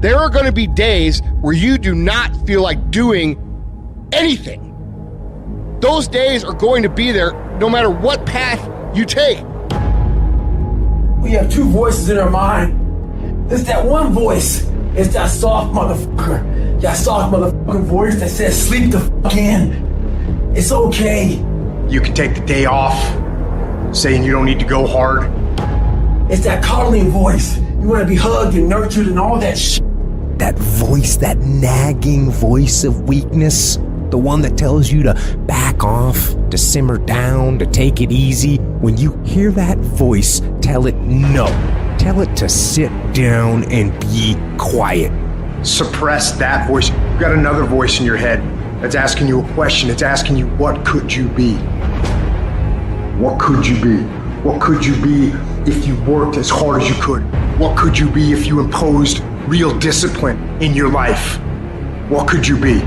There are going to be days where you do not feel like doing anything. Those days are going to be there no matter what path you take. We have two voices in our mind. There's that one voice. It's that soft motherfucker. That soft motherfucking voice that says, sleep the fuck in. It's okay. You can take the day off, saying you don't need to go hard. It's that coddling voice. You want to be hugged and nurtured and all that shit. That voice, that nagging voice of weakness, the one that tells you to back off, to simmer down, to take it easy. When you hear that voice, tell it no. Tell it to sit down and be quiet. Suppress that voice. You've got another voice in your head that's asking you a question. It's asking you, what could you be? What could you be? What could you be if you worked as hard as you could? What could you be if you imposed real discipline in your life? What could you be?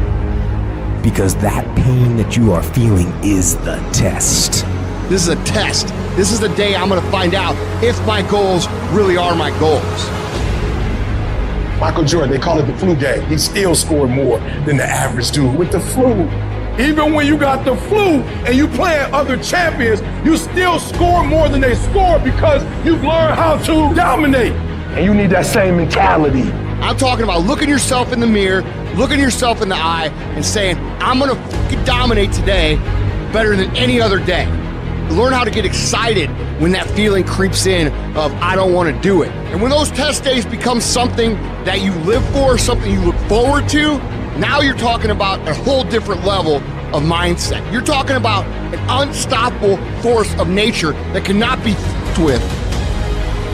Because that pain that you are feeling is the test. This is a test. This is the day I'm going to find out if my goals really are my goals. Michael Jordan, they call it the flu game. He still scored more than the average dude with the flu. Even when you got the flu and you playing other champions, you still score more than they score because you've learned how to dominate. And you need that same mentality. I'm talking about looking yourself in the mirror, looking yourself in the eye and saying, I'm going to fucking dominate today better than any other day. Learn how to get excited when that feeling creeps in of I don't want to do it. And when those test days become something that you live for, something you look forward to, now you're talking about a whole different level of mindset. You're talking about an unstoppable force of nature that cannot be f***ed with.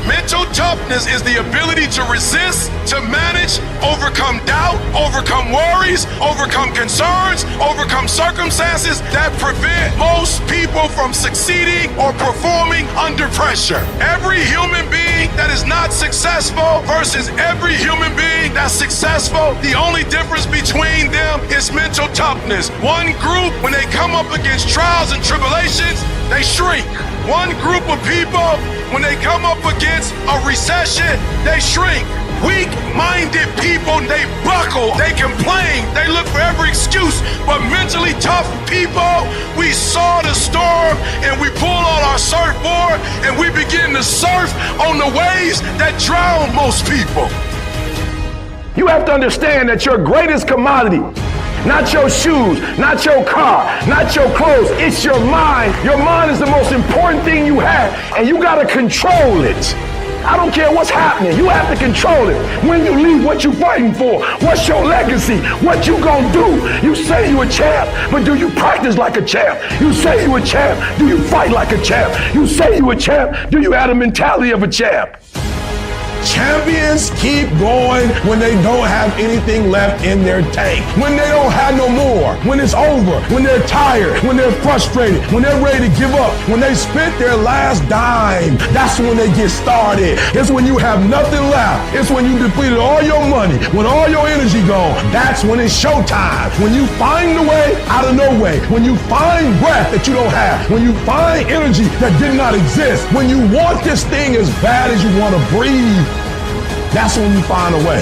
Mental toughness is the ability to resist, to manage, overcome doubt, overcome worries, overcome concerns, overcome circumstances that prevent most people from succeeding or performing under pressure. Every human being that is not successful versus every human being that's successful, the only difference between them is mental toughness. One group, when they come up against trials and tribulations, they shrink. One group of people, when they come up against a recession, they shrink. Weak-minded people, they buckle, they complain, they look for every excuse. But mentally tough people, we saw the storm and we pull on our surfboard and we begin to surf on the waves that drown most people. You have to understand that your greatest commodity, not your shoes, not your car, not your clothes, it's your mind. Your mind is the most important thing you have, and you gotta control it. I don't care what's happening, you have to control it. When you leave, what you fighting for? What's your legacy? What you gonna do? You say you a champ, but do you practice like a champ? You say you a champ, do you fight like a champ? You say you a champ, do you have the mentality of a champ? Champions keep going when they don't have anything left in their tank. When they don't have no more. When it's over. When they're tired. When they're frustrated. When they're ready to give up. When they spent their last dime. That's when they get started. It's when you have nothing left. It's when you depleted all your money. When all your energy gone. That's when it's showtime. When you find the way out of no way. When you find breath that you don't have. When you find energy that did not exist. When you want this thing as bad as you want to breathe. That's when you find a way.